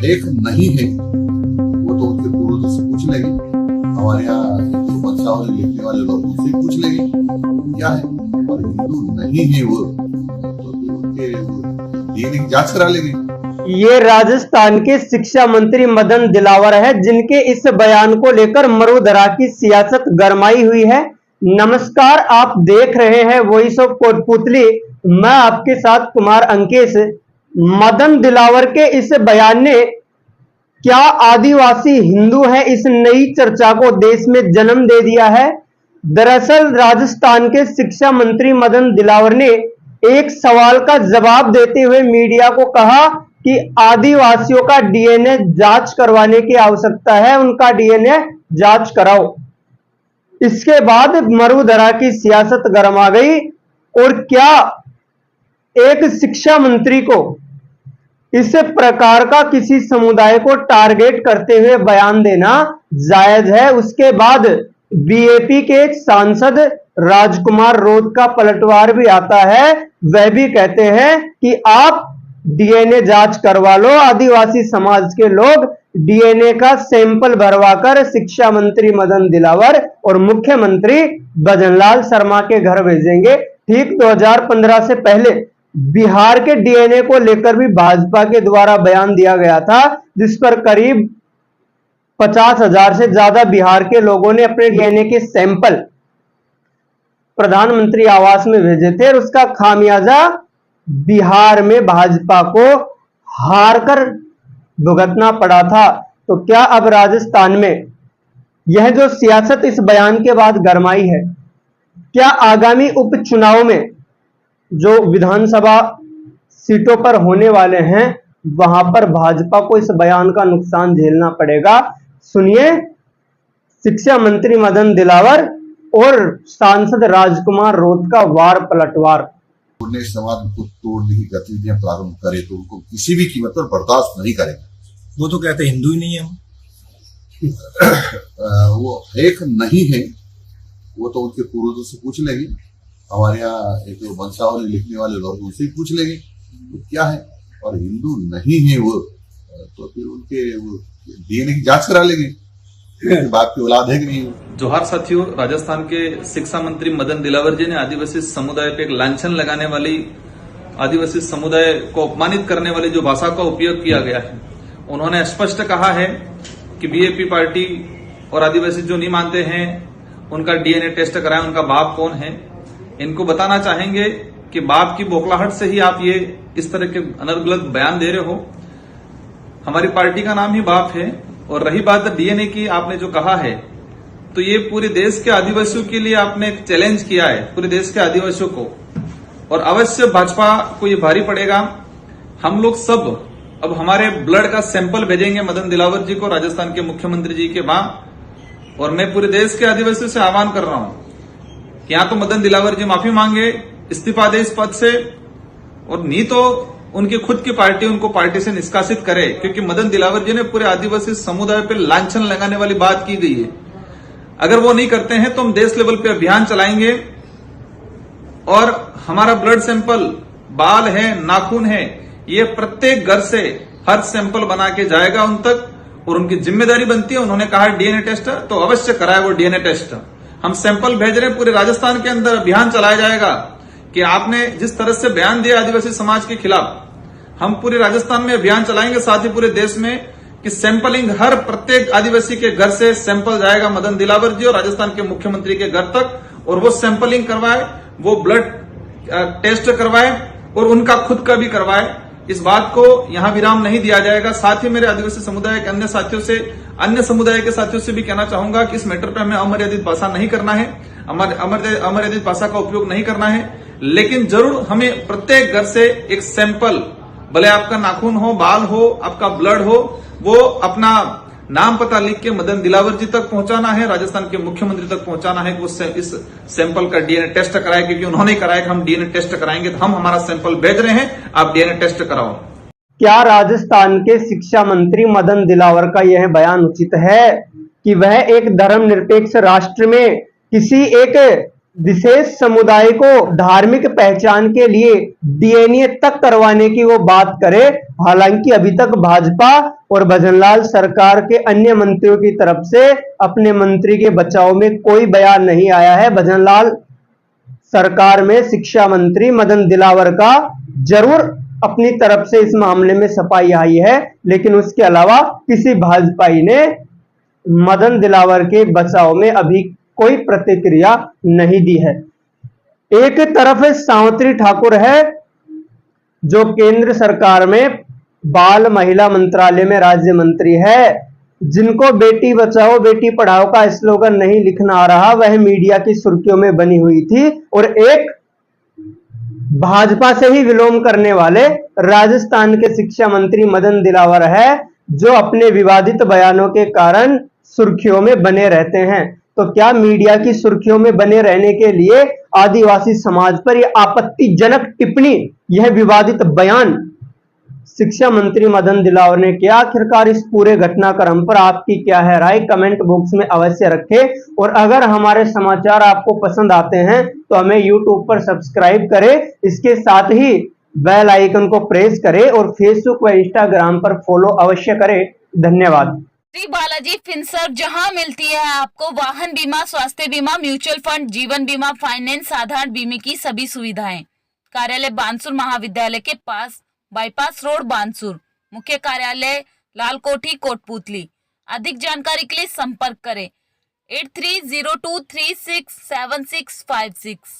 एक नहीं है वो तो उनके पूर्वजों से पूछ लेंगे। हमारे यहाँ जो वंशावली लिखने वाले लोग उनसे पूछ लेंगे क्या है, और हिंदू नहीं है वो तो फिर उनके डीएनए की जांच करा लेंगे। ये राजस्थान के शिक्षा मंत्री मदन दिलावर है, जिनके इस बयान को लेकर मरुधरा की सियासत गरमाई हुई है। नमस्कार, आप देख रहे हैं वॉइस ऑफ कोटपुतली। मैं आपके साथ कुमार अंकेश। मदन दिलावर के इस बयान ने क्या आदिवासी हिंदू है, इस नई चर्चा को देश में जन्म दे दिया है। दरअसल राजस्थान के शिक्षा मंत्री मदन दिलावर ने एक सवाल का जवाब देते हुए मीडिया को कहा कि आदिवासियों का डीएनए जांच करवाने की आवश्यकता है, उनका डीएनए जांच कराओ। इसके बाद मरुधरा की सियासत गरमा गई। और क्या एक शिक्षा मंत्री को इस प्रकार का किसी समुदाय को टारगेट करते हुए बयान देना जायज है? उसके बाद बीएपी के एक सांसद राजकुमार रोध का पलटवार भी आता है। वह भी कहते हैं कि आप डीएनए जांच करवा लो। आदिवासी समाज के लोग डीएनए का सैंपल भरवाकर शिक्षा मंत्री मदन दिलावर और मुख्यमंत्री भजनलाल शर्मा के घर भेजेंगे। ठीक 2015 से पहले बिहार के डीएनए को लेकर भी भाजपा के द्वारा बयान दिया गया था, जिस पर करीब 50,000 से ज्यादा बिहार के लोगों ने अपने डीएनए के सैंपल प्रधानमंत्री आवास में भेजे थे। और उसका खामियाजा बिहार में भाजपा को हार कर भुगतना पड़ा था। तो क्या अब राजस्थान में यह जो सियासत इस बयान के बाद गरमाई है, क्या आगामी उपचुनाव में जो विधानसभा सीटों पर होने वाले हैं वहां पर भाजपा को इस बयान का नुकसान झेलना पड़ेगा? सुनिए शिक्षा मंत्री मदन दिलावर और सांसद राजकुमार रोध का वार पलटवार। उन्हें समाज को तोड़ने की गतिविधियां प्रारंभ करे तो उनको किसी भी कीमत पर बर्दाश्त नहीं करेंगे। वो तो कहते हिंदू ही नहीं है वो एक नहीं है वो तो उनके पूर्वजों से पूछ लेंगे। हमारे यहाँ एक वंशावली लिखने वाले लोग उनसे पूछ लेंगे तो क्या है, और हिंदू नहीं है वो तो फिर उनके डीएनए की जांच करा लेंगे बाप की औलाद है कि नहीं। जोहार साथियों, राजस्थान के शिक्षा मंत्री मदन दिलावर जी ने आदिवासी समुदाय पे एक लांछन लगाने वाली, आदिवासी समुदाय को अपमानित करने वाली जो भाषा का उपयोग किया गया है, उन्होंने स्पष्ट कहा है कि बीएपी पार्टी और आदिवासी जो नहीं मानते हैं उनका डीएनए टेस्ट कराएं, उनका बाप कौन है। इनको बताना चाहेंगे कि बाप की बौखलाहट से ही आप ये इस तरह के अनर्गलत बयान दे रहे हो। हमारी पार्टी का नाम ही बाप है। और रही बात डीएनए की, आपने जो कहा है तो ये पूरे देश के आदिवासियों के लिए आपने एक चैलेंज किया है, पूरे देश के आदिवासियों को, और अवश्य भाजपा को ये भारी पड़ेगा। हम लोग सब अब हमारे ब्लड का सैंपल भेजेंगे मदन दिलावर जी को, राजस्थान के मुख्यमंत्री जी के वहां। और मैं पूरे देश के आदिवासियों से आह्वान कर रहा हूं कि या तो मदन दिलावर जी माफी मांगे, इस्तीफा दे इस पद से, और नहीं तो उनकी खुद की पार्टी उनको पार्टी से निष्कासित करे, क्योंकि मदन दिलावर जी ने पूरे आदिवासी समुदाय पर लांछन लगाने वाली बात की गई है। अगर वो नहीं करते हैं तो हम देश लेवल पे अभियान चलाएंगे और हमारा ब्लड सैंपल, बाल है, नाखून है, ये प्रत्येक घर से हर सैंपल बना के जाएगा उन तक, और उनकी जिम्मेदारी बनती है। उन्होंने कहा डीएनए टेस्ट तो अवश्य कराए वो डीएनए टेस्ट। हम सैंपल भेज रहे हैं, पूरे राजस्थान के अंदर अभियान चलाया जाएगा कि आपने जिस तरह से बयान दिया आदिवासी समाज के खिलाफ, हम पूरे राजस्थान में अभियान चलाएंगे, साथ ही पूरे देश में, कि सैंपलिंग हर प्रत्येक आदिवासी के घर से सैंपल जाएगा मदन दिलावर जी और राजस्थान के मुख्यमंत्री के घर तक, और वो सैंपलिंग करवाए, वो ब्लड टेस्ट करवाए और उनका खुद का भी करवाए। इस बात को यहां विराम नहीं दिया जाएगा। साथ ही मेरे आदिवासी समुदाय के अन्य साथियों से, अन्य समुदाय के साथियों से भी कहना चाहूंगा कि इस मैटर पर हमें अमर्यादित भाषा नहीं करना है, अमर्यादित भाषा का उपयोग नहीं करना है, लेकिन जरूर हमें प्रत्येक घर से एक सैंपल, भले आपका नाखून हो, बाल हो, आपका ब्लड हो, वो अपना नाम पता लिख के मदन दिलावर जी तक पहुंचाना है, राजस्थान के मुख्यमंत्री तक पहुंचाना है कि वो इस सैंपल का डीएनए टेस्ट कराए, क्योंकि उन्होंने कराया कि हम डीएनए टेस्ट कराएंगे, तो हम हमारा सैंपल भेज रहे हैं, आप डीएनए टेस्ट कराओ। क्या राजस्थान के शिक्षा मंत्री मदन दिलावर का यह बयान उचित है कि वह एक धर्मनिरपेक्ष राष्ट्र में किसी एक विशेष समुदाय को धार्मिक पहचान के लिए डीएनए तक करवाने की वो बात करे। हालांकि अभी तक भाजपा और भजनलाल सरकार के अन्य मंत्रियों की तरफ से अपने मंत्री के बचाव में कोई बयान नहीं आया है। भजनलाल सरकार में शिक्षा मंत्री मदन दिलावर का जरूर अपनी तरफ से इस मामले में सफाई आई है, लेकिन उसके अलावा किसी भाजपाई ने मदन दिलावर के बचाव में अभी कोई प्रतिक्रिया नहीं दी है। एक तरफ सावित्री ठाकुर है जो केंद्र सरकार में बाल महिला मंत्रालय में राज्य मंत्री है, जिनको बेटी बचाओ बेटी पढ़ाओ का स्लोगन नहीं लिखना आ रहा, वह मीडिया की सुर्खियों में बनी हुई थी। और एक भाजपा से ही विलोम करने वाले राजस्थान के शिक्षा मंत्री मदन दिलावर है, जो अपने विवादित बयानों के कारण सुर्खियों में बने रहते हैं। तो क्या मीडिया की सुर्खियों में बने रहने के लिए आदिवासी समाज पर यह आपत्तिजनक टिप्पणी, यह विवादित बयान शिक्षा मंत्री मदन दिलावर ने किया? आखिरकार इस पूरे घटनाक्रम पर आपकी क्या है राय? कमेंट बॉक्स में अवश्य रखें। और अगर हमारे समाचार आपको पसंद आते हैं तो हमें यूट्यूब पर सब्सक्राइब करें, इसके साथ ही बेल आइकन को प्रेस करें और फेसबुक व इंस्टाग्राम पर फॉलो अवश्य करें। धन्यवाद। श्री बालाजी फिनसर्व, जहां मिलती है आपको वाहन बीमा, स्वास्थ्य बीमा, म्यूचुअल फंड, जीवन बीमा, फाइनेंस, साधारण बीमे की सभी सुविधाएं। कार्यालय बानसूर महाविद्यालय के पास, बाईपास रोड बानसूर। मुख्य कार्यालय लालकोठी कोटपुतली। अधिक जानकारी के लिए संपर्क करें 8302367656।